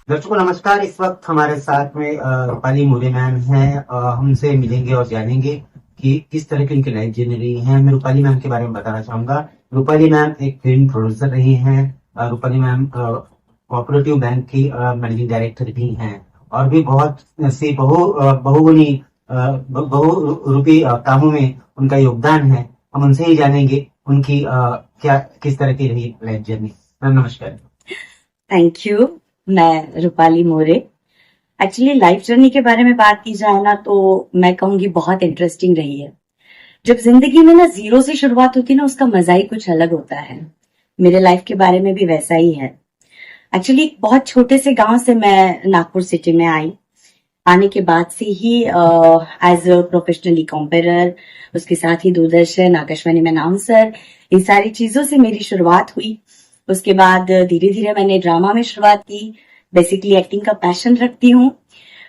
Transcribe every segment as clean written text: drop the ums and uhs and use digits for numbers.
दर्शकों नमस्कार। इस वक्त हमारे साथ में रूपाली मोरे मैम हैं। हमसे मिलेंगे और जानेंगे कि किस तरह की उनकी लाइफ जर्नी है। मैं रूपाली मैम के बारे में बताना चाहूंगा। रूपाली मैम एक फिल्म प्रोड्यूसर रही हैं। रूपाली मैम कोऑपरेटिव बैंक की मैनेजिंग डायरेक्टर भी हैं और भी बहुत से बहुगुनी बहुरूपी कामों में उनका योगदान है। हम उनसे ही जानेंगे उनकी क्या किस तरह की रही लाइफ जर्नी। मैम नमस्कार। Thank you. मैं रूपाली मोरे। एक्चुअली लाइफ जर्नी के बारे में बात की जाए ना तो मैं कहूंगी बहुत इंटरेस्टिंग रही है। जब जिंदगी में ना जीरो से शुरुआत होती है ना उसका मजा ही कुछ अलग होता है। मेरे लाइफ के बारे में भी वैसा ही है। एक्चुअली बहुत छोटे से गांव से मैं नागपुर सिटी में आई। आने के बाद से ही एज अ प्रोफेशनली कॉम्पेरर, उसके साथ ही दूरदर्शन आकाशवाणी में अनाउंसर, इन सारी चीजों से मेरी शुरुआत हुई। उसके बाद धीरे धीरे मैंने ड्रामा में शुरुआत की। बेसिकली एक्टिंग का पैशन रखती हूँ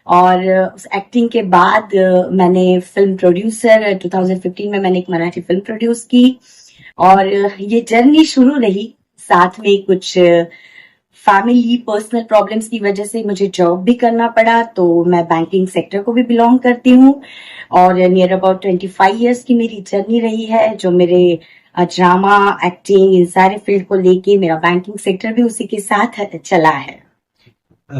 और उस एक्टिंग के बाद मैंने फिल्म प्रोड्यूसर 2015 में मैंने एक मराठी फिल्म प्रोड्यूस की और ये जर्नी शुरू रही। साथ में कुछ फैमिली पर्सनल प्रॉब्लम्स की वजह से मुझे जॉब भी करना पड़ा, तो मैं बैंकिंग सेक्टर को भी बिलोंग करती हूँ और नियर अबाउट 25 इयर्स की मेरी जर्नी रही है, जो मेरे ड्रामा एक्टिंग इन सारे फील्ड को लेके मेरा बैंकिंग सेक्टर भी उसी के साथ चला है।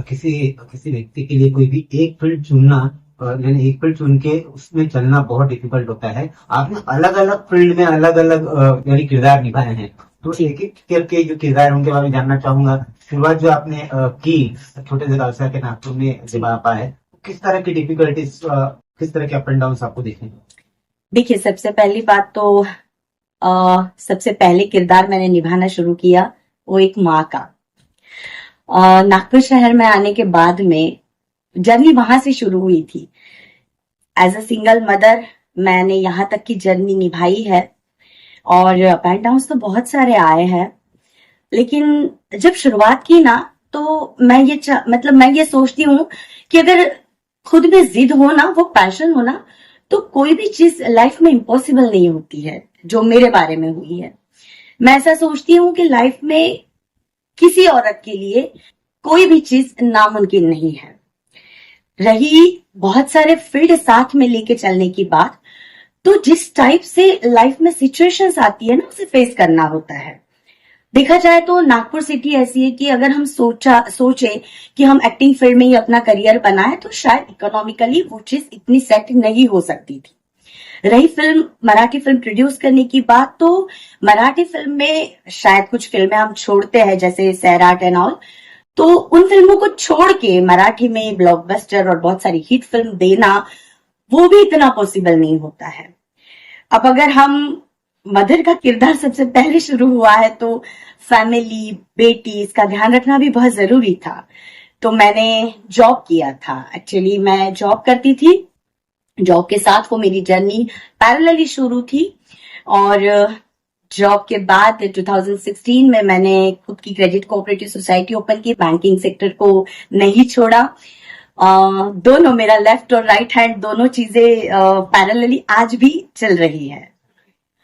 किसी किसी व्यक्ति के लिए कोई भी एक फील्ड चुनना यानी एक फील्ड चुन के उसमें चलना बहुत डिफिकल्ट होता है। आपने अलग अलग फील्ड में अलग अलग यानी किरदार निभाए हैं, तो एक एक करके जो किरदार उनके बारे में जानना चाहूंगा। शुरुआत जो आपने की छोटे से व्यवसाय के नागपुर में जब आप आए, किस तरह की डिफिकल्टीज किस तरह के अप एंड डाउन आपको देखे? देखिए, सबसे पहली बात तो सबसे पहले किरदार मैंने निभाना शुरू किया वो एक माँ का। नागपुर शहर में आने के बाद में जर्नी वहां से शुरू हुई थी। एज अ सिंगल मदर मैंने यहाँ तक की जर्नी निभाई है और अप एंड डाउन तो बहुत सारे आए हैं। लेकिन जब शुरुआत की ना तो मैं ये सोचती हूँ कि अगर खुद में जिद हो ना, वो पैशन हो ना, तो कोई भी चीज लाइफ में इम्पॉसिबल नहीं होती है, जो मेरे बारे में हुई है। मैं ऐसा सोचती हूँ कि लाइफ में किसी औरत के लिए कोई भी चीज नामुमकिन नहीं है। रही बहुत सारे फील्ड साथ में लेके चलने की बात, तो जिस टाइप से लाइफ में सिचुएशंस आती है ना, उसे फेस करना होता है। देखा जाए तो नागपुर सिटी ऐसी है कि अगर हम सोचे कि हम एक्टिंग फील्ड में ही अपना करियर बनाए तो शायद इकोनॉमिकली वो चीज इतनी सेट नहीं हो सकती थी। रही फिल्म मराठी फिल्म प्रोड्यूस करने की बात, तो मराठी फिल्म में शायद कुछ फिल्में हम छोड़ते हैं जैसे सैराट एंड ऑल, तो उन फिल्मों को छोड़ के मराठी में ब्लॉकबस्टर और बहुत सारी हिट फिल्म देना वो भी इतना पॉसिबल नहीं होता है। अब अगर हम मदर का किरदार सबसे पहले शुरू हुआ है तो फैमिली बेटी इसका ध्यान रखना भी बहुत जरूरी था। तो मैंने जॉब किया था। एक्चुअली मैं जॉब करती थी, जॉब के साथ वो मेरी जर्नी पैरेलली शुरू थी और जॉब के बाद 2016 में मैंने खुद की क्रेडिट कोऑपरेटिव सोसाइटी ओपन की। बैंकिंग सेक्टर को नहीं छोड़ा। दोनों मेरा लेफ्ट और राइट हैंड दोनों चीजें पैरेलली आज भी चल रही है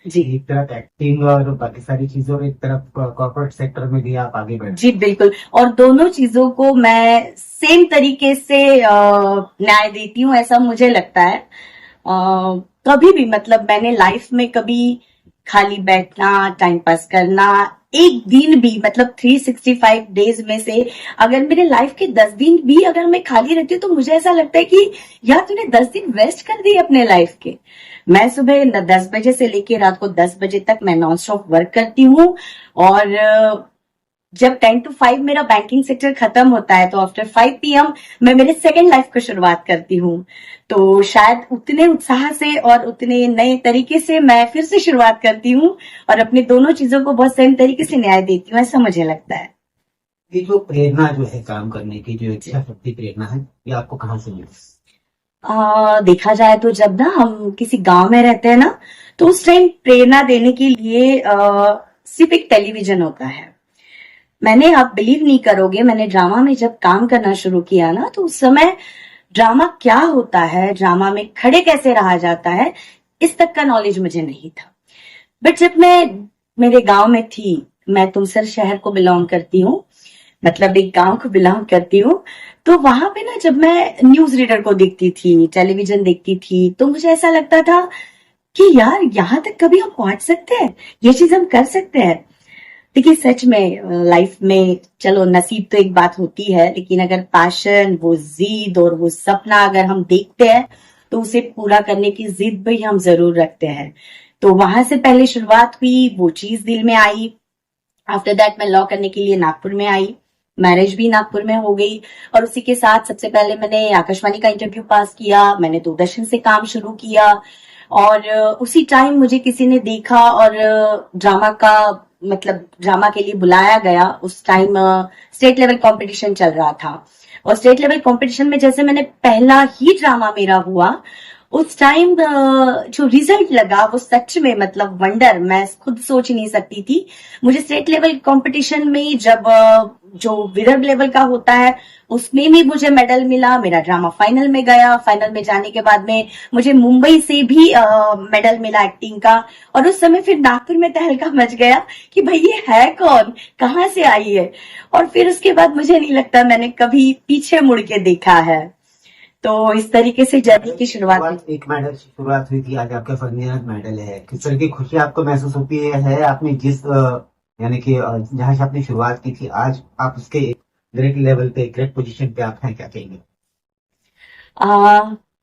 जी। एक तरफ एक्टिंग और बाकी सारी चीजों, एक तरफ कॉर्पोरेट सेक्टर में भी आप आगे बढ़े। जी बिल्कुल, और दोनों चीजों को मैं सेम तरीके से न्याय देती हूँ, ऐसा मुझे लगता है। कभी भी मतलब मैंने लाइफ में कभी खाली बैठना, टाइम पास करना, एक दिन भी मतलब 365 डेज में से अगर मेरे लाइफ के 10 दिन भी अगर मैं खाली रहती हूँ तो मुझे ऐसा लगता है कि यार तूने 10 दिन वेस्ट कर दिए अपने लाइफ के। मैं सुबह 10 बजे से लेके रात को 10 बजे तक मैं नॉन स्टॉप वर्क करती हूँ और जब 10 to 5 मेरा बैंकिंग सेक्टर खत्म होता है तो आफ्टर 5 PM मैं मेरे सेकेंड लाइफ को शुरुआत करती हूँ। तो शायद उतने उत्साह से और उतने नए तरीके से मैं फिर से शुरुआत करती हूँ और अपने दोनों चीजों को बहुत सही तरीके से न्याय देती हूँ, ऐसा मुझे लगता है। ये जो प्रेरणा जो है काम करने की, जो इच्छा शक्ति प्रेरणा है, ये आपको कहाँ से मिली? देखा जाए तो जब ना हम किसी गांव में रहते हैं ना तो उस टाइम प्रेरणा देने के लिए सिर्फ एक टेलीविजन होता है। मैंने, आप बिलीव नहीं करोगे, मैंने ड्रामा में जब काम करना शुरू किया ना तो उस समय ड्रामा क्या होता है, ड्रामा में खड़े कैसे रहा जाता है, इस तक का नॉलेज मुझे नहीं था। बट जब मैं मेरे गांव में थी, मैं तुमसर शहर को बिलोंग करती हूँ, मतलब एक गांव को बिलोंग करती हूँ। तो वहां पे ना जब मैं न्यूज रीडर को देखती थी, टेलीविजन देखती थी, तो मुझे ऐसा लगता था कि यार यहाँ तक कभी हम पहुंच सकते हैं, ये चीज हम कर सकते हैं। देखिए सच में लाइफ में चलो नसीब तो एक बात होती है, लेकिन अगर पैशन, वो जिद और वो सपना अगर हम देखते हैं तो उसे पूरा करने की जिद भी हम जरूर रखते हैं। तो वहां से पहले शुरुआत हुई, वो चीज दिल में आई। आफ्टर दैट मैं लॉ करने के लिए नागपुर में आई, मैरिज भी नागपुर में हो गई। और उसी के साथ सबसे पहले मैंने आकाशवाणी का इंटरव्यू पास किया, मैंने दूरदर्शन से काम शुरू किया। और उसी टाइम मुझे किसी ने देखा और ड्रामा का मतलब ड्रामा के लिए बुलाया गया। उस टाइम स्टेट लेवल कंपटीशन चल रहा था, और स्टेट लेवल कंपटीशन में जैसे मैंने पहला ही ड्रामा मेरा हुआ, उस टाइम जो रिजल्ट लगा वो सच में मतलब वंडर, मैं खुद सोच नहीं सकती थी। मुझे स्टेट लेवल कंपटीशन में जब जो विदर्भ लेवल का होता है उसमें भी मुझे मेडल मिला, मेरा ड्रामा फाइनल में गया। फाइनल में जाने के बाद में मुझे मुंबई से भी मेडल मिला एक्टिंग का। और उस समय फिर नागपुर में तहलका मच गया कि भाई ये है कौन, कहाँ से आई है। और फिर उसके बाद मुझे नहीं लगता मैंने कभी पीछे मुड़ के देखा है। तो इस तरीके से जर्नी की शुरुआत हुई। एक मेडल से शुरुआत हुई थी, आज आपका फर्नियर मेडल है। किस तरह की खुशी आपको महसूस होती है आपने जिस यानी कि जहां से आपने शुरुआत की थी, आज आप उसके ग्रेट लेवल पे, ग्रेट पोजीशन पे आप हैं, क्या कहेंगे?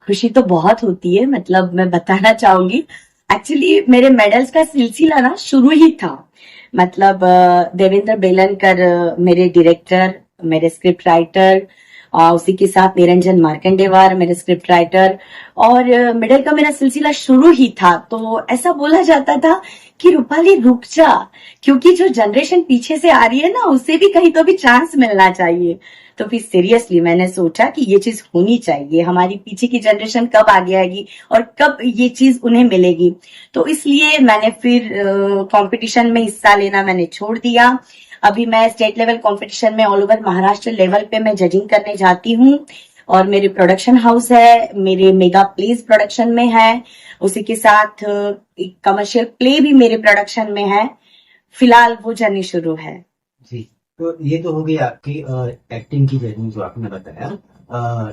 खुशी तो बहुत होती है, मतलब मैं बताना चाहूंगी। एक्चुअली मेरे मेडल्स का सिलसिला ना शुरू ही था। मतलब देवेंद्र बेलनकर मेरे डायरेक्टर, मेरे स्क्रिप्ट राइटर, उसी के साथ निरंजन मार्कंडेवार मेरे स्क्रिप्ट राइटर, और मेडल का मेरा सिलसिला शुरू ही था। तो ऐसा बोला जाता था कि रूपाली रुक जा, क्योंकि जो जनरेशन पीछे से आ रही है ना उसे भी कहीं तो भी चांस मिलना चाहिए। तो फिर सीरियसली मैंने सोचा कि ये चीज होनी चाहिए, हमारी पीछे की जनरेशन कब आगे आएगी और कब ये चीज उन्हें मिलेगी। तो इसलिए मैंने फिर कंपटीशन में हिस्सा लेना मैंने छोड़ दिया। अभी मैं स्टेट लेवल कंपटीशन में ऑल ओवर महाराष्ट्र लेवल पे मैं जजिंग करने जाती हूँ। और मेरे प्रोडक्शन हाउस है, मेरे मेगा प्लेस प्रोडक्शन में है, उसी के साथ एक कमर्शियल प्ले भी मेरे प्रोडक्शन में है। फिलहाल वो जर्नी शुरू है जी। तो ये तो हो गई आपकी एक्टिंग की जर्नी जो आपने बताया,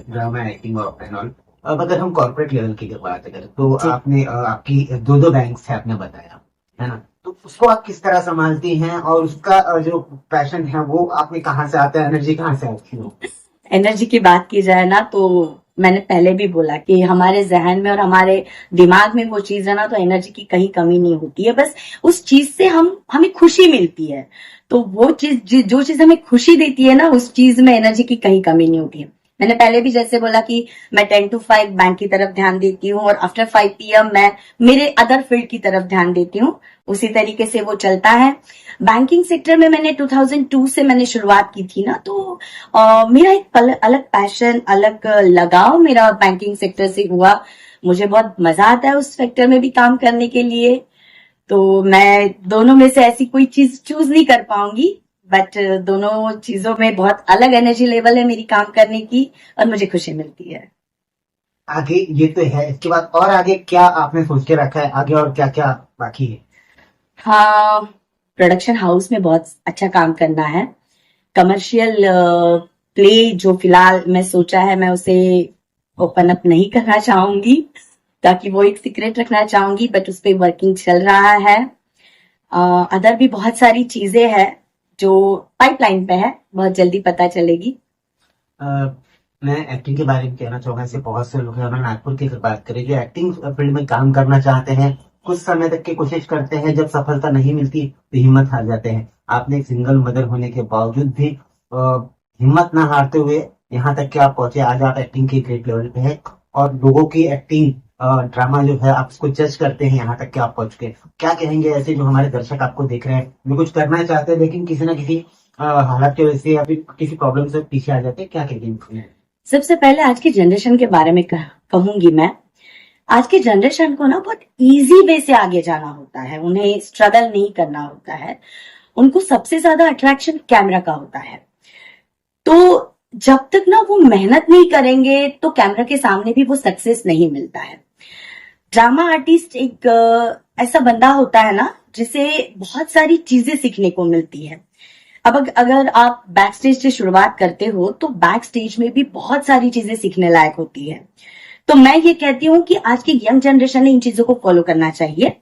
ड्रामा एक्टिंग और एंड ऑल। अब अगर हम कॉर्पोरेट लेवल की बात करें तो आपने आपकी दो बैंक्स है आपने बताया, है ना? तो उसको आप किस तरह संभालती हैं, और उसका जो पैशन है वो आपने कहाँ से आता है, एनर्जी कहाँ से आती है? एनर्जी की बात की जाए ना तो मैंने पहले भी बोला कि हमारे जहन में और हमारे दिमाग में वो चीज है ना, तो एनर्जी की कहीं कमी नहीं होती है। बस उस चीज से हमें खुशी मिलती है। तो वो चीज जो चीज हमें खुशी देती है ना, उस चीज में एनर्जी की कहीं कमी नहीं होती है। मैंने पहले भी जैसे बोला कि मैं 10 to 5 बैंक की तरफ ध्यान देती हूँ, और आफ्टर 5 PM मैं मेरे अदर फील्ड की तरफ ध्यान देती हूँ। उसी तरीके से वो चलता है। बैंकिंग सेक्टर में मैंने 2002 से मैंने शुरुआत की थी ना, तो मेरा एक अलग पैशन, अलग लगाव मेरा बैंकिंग सेक्टर से हुआ। मुझे बहुत मजा आता है उस सेक्टर में भी काम करने के लिए। तो मैं दोनों में से ऐसी कोई चीज चूज नहीं कर पाऊंगी, बट दोनों चीजों में बहुत अलग एनर्जी लेवल है मेरी काम करने की, और मुझे खुशी मिलती है। आगे ये तो है, इसके बाद और आगे क्या आपने सोच के रखा है, आगे और क्या क्या बाकी है? हाँ, प्रोडक्शन हाउस में बहुत अच्छा काम करना है। कमर्शियल प्ले जो फिलहाल मैं सोचा है, मैं उसे ओपन अप नहीं करना चाहूंगी, ताकि वो एक सीक्रेट रखना चाहूंगी, बट उस पर वर्किंग चल रहा है। अदर भी बहुत सारी चीजें हैं जो पाइपलाइन पे है, बहुत जल्दी पता चलेगी। मैं एक्टिंग के बारे में कहना चाहूंगा, ऐसे बहुत से लोग हैं, अगर नागपुर की अगर बात करें, जो एक्टिंग फील्ड में काम करना चाहते हैं, कुछ समय तक की कोशिश करते हैं, जब सफलता नहीं मिलती तो हिम्मत हार जाते हैं। आपने एक सिंगल मदर होने के बावजूद भी हिम्मत ना हारते हुए यहाँ तक कि आप पहुंचे, आज आप एक्टिंग के ग्रेट लेवल पे हैं, और लोगों की एक्टिंग ड्रामा जो है आप उसको जज करते हैं, यहाँ तक कि आप पहुंच गए। क्या कहेंगे ऐसे जो हमारे दर्शक आपको देख रहे हैं, जो कुछ करना चाहते हैं लेकिन किसी ना किसी हालात की वजह से या फिर किसी प्रॉब्लम से पीछे आ जाते हैं, क्या कहेंगे? सबसे पहले आज की जनरेशन के बारे में कहूंगी मैं। आज की जनरेशन को ना बहुत इजी वे से आगे जाना होता है, उन्हें स्ट्रगल नहीं करना होता है। उनको सबसे ज्यादा अट्रैक्शन कैमरा का होता है। तो जब तक ना वो मेहनत नहीं करेंगे तो कैमरा के सामने भी वो सक्सेस नहीं मिलता है। ड्रामा आर्टिस्ट एक ऐसा बंदा होता है ना जिसे बहुत सारी चीजें सीखने को मिलती है। अब अगर आप बैक स्टेज से शुरुआत करते हो तो बैक स्टेज में भी बहुत सारी चीजें सीखने लायक होती है। तो मैं ये कहती हूँ कि आज की यंग जनरेशन ने इन चीजों को फॉलो करना चाहिए।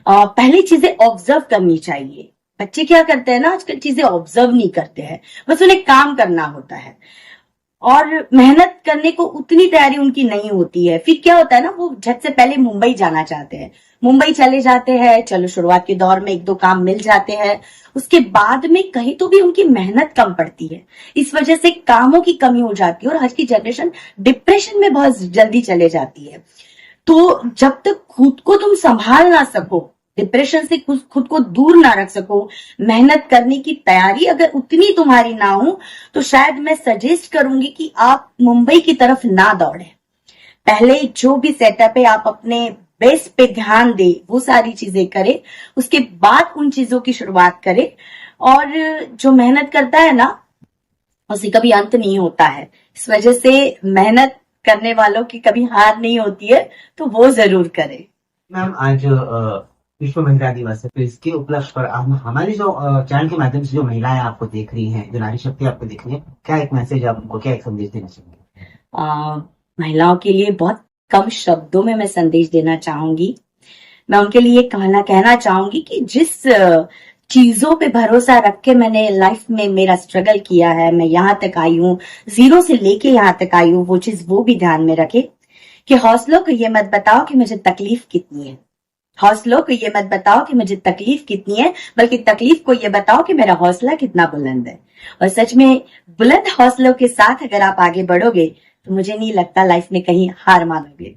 पहली चीजें ऑब्जर्व करनी चाहिए। बच्चे क्या करते हैं ना, आजकल चीजें ऑब्जर्व नहीं करते हैं, बस उन्हें काम करना होता है और मेहनत करने को उतनी तैयारी उनकी नहीं होती है। फिर क्या होता है ना, वो झट से पहले मुंबई जाना चाहते हैं, मुंबई चले जाते हैं, चलो शुरुआत के दौर में 1-2 काम मिल जाते हैं, उसके बाद में कहीं तो भी उनकी मेहनत कम पड़ती है, इस वजह से कामों की कमी हो जाती है और आज की जनरेशन डिप्रेशन में बहुत जल्दी चले जाती है। तो जब तक खुद को तुम संभाल ना सको, डिप्रेशन से खुद को दूर ना रख सको, मेहनत करने की तैयारी अगर उतनी तुम्हारी ना हो, तो शायद मैं सजेस्ट करूंगी कि आप मुंबई की तरफ ना दौड़े। पहले जो भी सेटअप है आप अपने बेस पे ध्यान दे, वो सारी चीजें करे, उसके बाद उन चीजों की शुरुआत करे। और जो मेहनत करता है ना, उसे कभी अंत नहीं होता है। इस वजह से मेहनत करने वालों की कभी हार नहीं होती है, तो वो जरूर करे। मैम, आज विश्व महिला दिवस है, तो इसके उपलक्ष्य पर हमारी जो चैनल के माध्यम से जो महिलाएं आपको देख रही हैं, जो नारी शक्ति आपको देख रही है, क्या एक मैसेज आप उनको, क्या एक संदेश देना चाहेंगे? महिलाओं के लिए बहुत कम शब्दों में मैं संदेश देना चाहूंगी। मैं उनके लिए कहना चाहूंगी कि जिस चीजों पे भरोसा रख के मैंने लाइफ में मेरा स्ट्रगल किया है, मैं यहाँ तक आई हूँ, 0 से लेके यहाँ तक आई हूँ, वो चीज वो भी ध्यान में रखे कि हौसलों को ये मत बताओ कि मुझे तकलीफ कितनी है, हौसलों को ये मत बताओ कि मुझे तकलीफ कितनी है, बल्कि तकलीफ को ये बताओ कि मेरा हौसला कितना बुलंद है। और सच में बुलंद हौसलों के साथ अगर आप आगे बढ़ोगे तो मुझे नहीं लगता लाइफ में कहीं हार मानोगे।